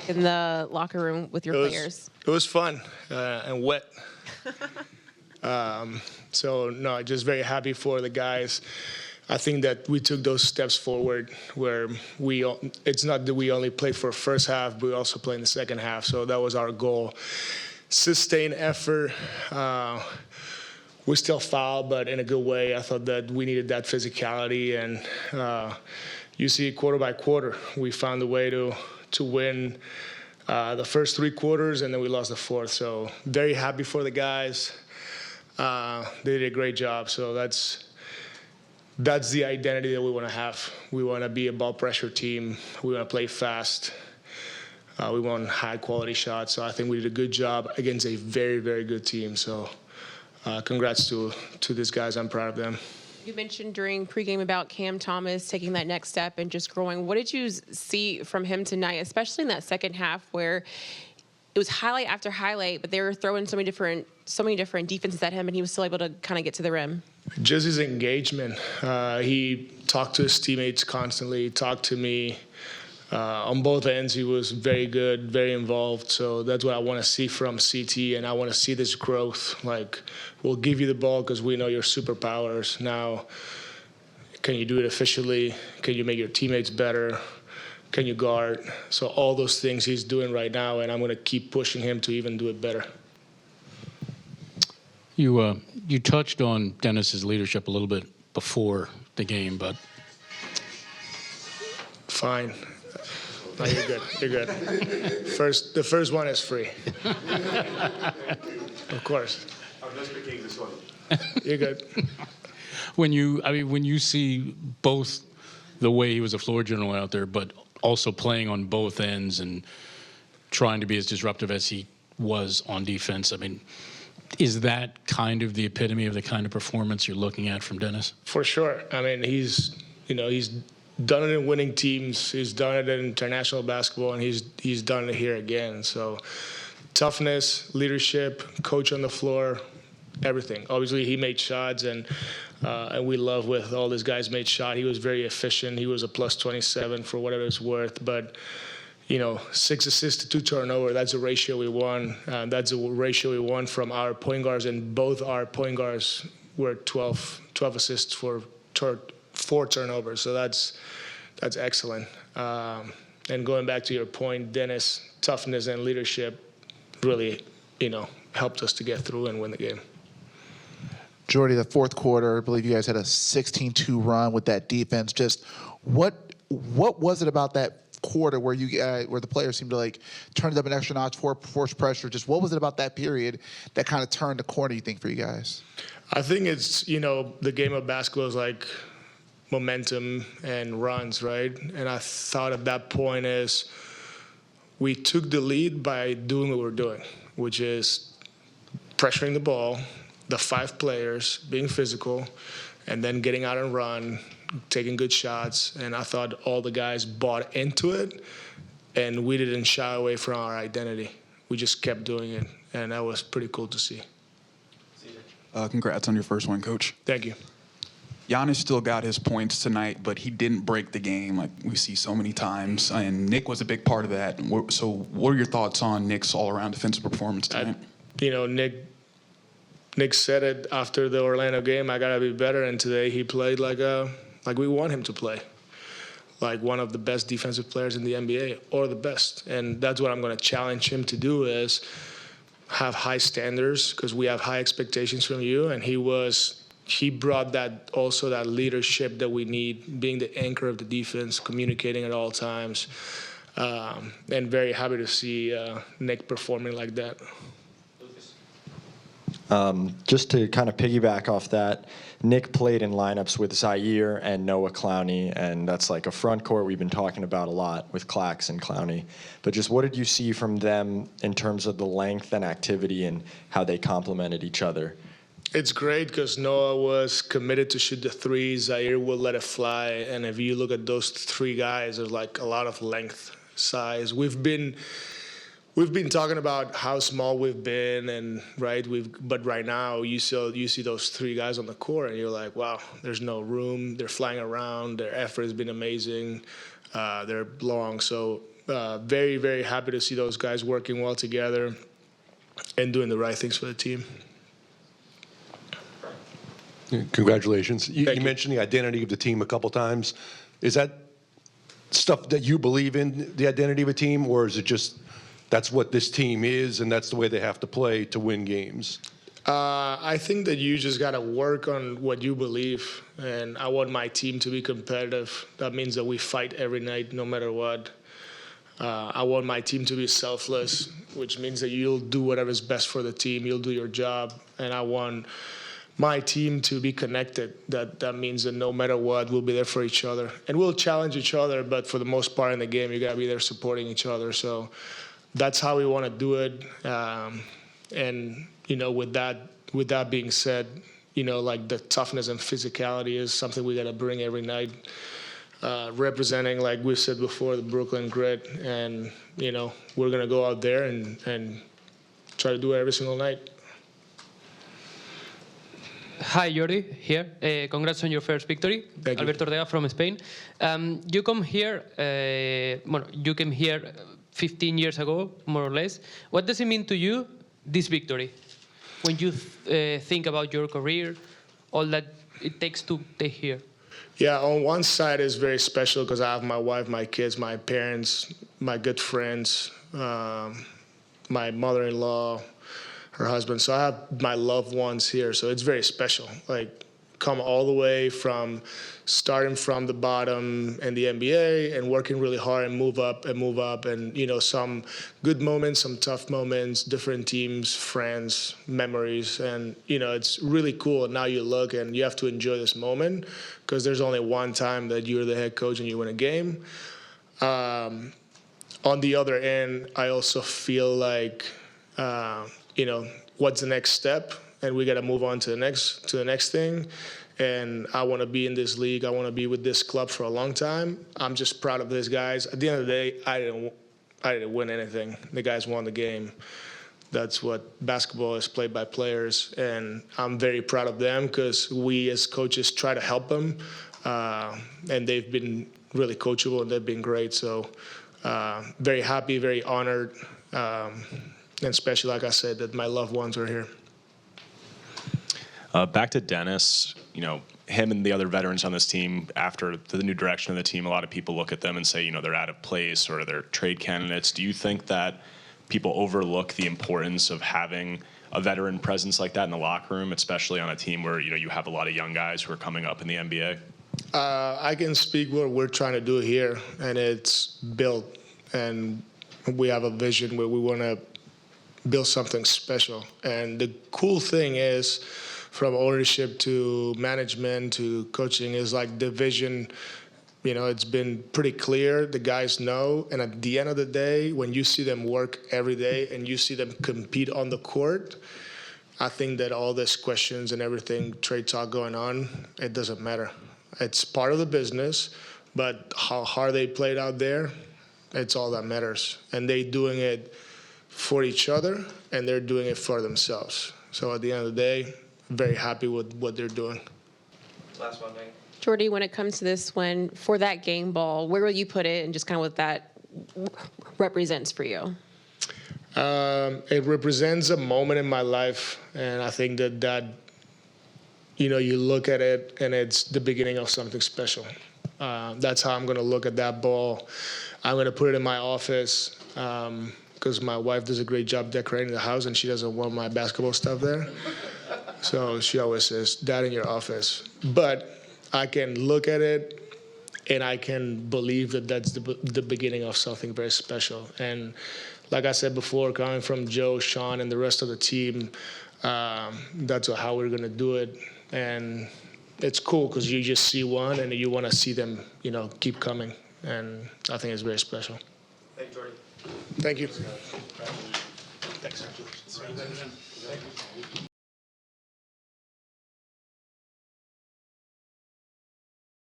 in the locker room with your players? It was fun and wet. So, no, just very happy for the guys. I think that we took those steps forward where it's not that we only played for first half, but we also played in the second half. So that was our goal. Sustained effort. We still fouled, but in a good way. I thought that we needed that physicality. And you see quarter by quarter, we found a way to win the first 3 quarters, and then we lost the fourth. So very happy for the guys. They did a great job. So that's the identity that we want to have. We want to be a ball pressure team. We want to play fast. We want high-quality shots. So I think we did a good job against a very, very good team. So congrats to these guys. I'm proud of them. You mentioned during pregame about Cam Thomas taking that next step and just growing. What did you see from him tonight, especially in that second half where it was highlight after highlight, but they were throwing so many different defenses at him, and he was still able to kind of get to the rim? Just his engagement. He talked to his teammates constantly, talked to me. On both ends, he was very good, very involved. So that's what I want to see from CT, and I want to see this growth. Like, we'll give you the ball because we know your superpowers. Now, can you do it efficiently? Can you make your teammates better? Can you guard? So all those things he's doing right now, and I'm going to keep pushing him to even do it better. You touched on Dennis's leadership a little bit before the game, but fine. No, you're good. You're good. The first one is free. Of course. I'm just picking this one. You're good. when you see both the way he was a floor general out there, but also playing on both ends and trying to be as disruptive as he was on defense, I mean, is that kind of the epitome of the kind of performance you're looking at from Dennis? For sure. I mean, he's done it in winning teams. He's done it in international basketball, and he's done it here again. So toughness, leadership, coach on the floor, everything. Obviously, he made shots, and we love with all these guys made shot. He was very efficient. He was a plus 27 for whatever it's worth. But 6 assists to 2 turnovers, that's a ratio we won. That's a ratio we won from our point guards, and both our point guards were 12 assists for 4 turnovers. So that's excellent. And going back to your point, Dennis, toughness and leadership really, helped us to get through and win the game. Jordi, the fourth quarter, I believe you guys had a 16-2 run with that defense. Just what was it about that quarter where where the players seemed to turn it up an extra notch, force pressure? Just what was it about that period that kind of turned the corner, you think, for you guys? I think it's, the game of basketball is like momentum and runs, right? And I thought at that point is we took the lead by doing what we're doing, which is pressuring the ball, the 5 players, being physical, and then getting out and run, taking good shots. And I thought all the guys bought into it, and we didn't shy away from our identity. We just kept doing it, and that was pretty cool to see. Congrats on your first one, Coach. Thank you. Giannis still got his points tonight, but he didn't break the game like we see so many times. And Nick was a big part of that. So what are your thoughts on Nick's all-around defensive performance tonight? Nick said it after the Orlando game, I got to be better. And today he played like we want him to play, like one of the best defensive players in the NBA or the best. And that's what I'm going to challenge him to do is have high standards because we have high expectations from you. And he brought that leadership that we need, being the anchor of the defense, communicating at all times, and very happy to see Nick performing like that. Just to kind of piggyback off that, Nick played in lineups with Zaire and Noah Clowney, and that's like a front court we've been talking about a lot with Clax and Clowney. But just what did you see from them in terms of the length and activity and how they complemented each other? It's great because Noah was committed to shoot the 3. Zaire will let it fly. And if you look at those 3 guys, there's like a lot of length, size. We've been talking about how small we've been, and but right now you see those 3 guys on the court, and you're like, wow, there's no room. They're flying around. Their effort has been amazing. They're long. So very, very happy to see those guys working well together and doing the right things for the team. Congratulations. You Thank you. mentioned the identity of the team a couple times. Is that stuff that you believe in, the identity of a team, or is it just that's what this team is and that's the way they have to play to win games? I think that you just got to work on what you believe, and I want my team to be competitive. That means that we fight every night, no matter what. I want my team to be selfless, which means that you'll do whatever's best for the team. You'll do your job, and I want my team to be connected. That means that no matter what, we'll be there for each other, and we'll challenge each other. But for the most part in the game, you got to be there supporting each other. So that's how we want to do it. And with that being said, like the toughness and physicality is something we got to bring every night. Representing, like we said before, the Brooklyn grit, and we're gonna go out there and try to do it every single night. Hi, Jordi, here. Congrats on your first victory. Thank you. Alberto Ortega from Spain. You came here 15 years ago, more or less. What does it mean to you, this victory? When you think about your career, all that it takes to stay here? Yeah, on one side it's very special because I have my wife, my kids, my parents, my good friends, my mother-in-law, her husband. So I have my loved ones here. So it's very special. Like, come all the way from starting from the bottom in the NBA and working really hard and move up and some good moments, some tough moments, different teams, friends, memories, and it's really cool. And now you look and you have to enjoy this moment because there's only one time that you're the head coach and you win a game. On the other end, I also feel like what's the next step, and we got to move on to the next thing. And I want to be in this league. I want to be with this club for a long time. I'm just proud of these guys. At the end of the day, I didn't win anything. The guys won the game. That's what basketball is, played by players. And I'm very proud of them because we as coaches try to help them. And they've been really coachable and they've been great. So very happy, very honored. And especially, like I said, that my loved ones are here. Back to Dennis, him and the other veterans on this team, after the new direction of the team, a lot of people look at them and say, they're out of place or they're trade candidates. Do you think that people overlook the importance of having a veteran presence like that in the locker room, especially on a team where, you have a lot of young guys who are coming up in the NBA? I can speak what we're trying to do here, and it's build. And we have a vision where we want to build something special. And the cool thing is, from ownership to management to coaching, is like the vision, it's been pretty clear. The guys know. And at the end of the day, when you see them work every day and you see them compete on the court, I think that all these questions and everything, trade talk going on, it doesn't matter. It's part of the business, but how hard they played out there, it's all that matters. And they're doing it for each other, and they're doing it for themselves. So at the end of the day, very happy with what they're doing. Last one, Mike. Jordi, when it comes to this one, for that game ball, where will you put it and just kind of what that represents for you? It represents a moment in my life, and I think that you look at it and it's the beginning of something special. That's how I'm going to look at that ball. I'm going to put it in my office because my wife does a great job decorating the house, and she doesn't want my basketball stuff there. So she always says, "That in your office." But I can look at it and I can believe that that's the beginning of something very special. And like I said before, coming from Joe, Sean, and the rest of the team, that's how we're going to do it. And it's cool because you just see one and you want to see them, keep coming. And I think it's very special. Thank you, Jordi. Thank you. Thanks.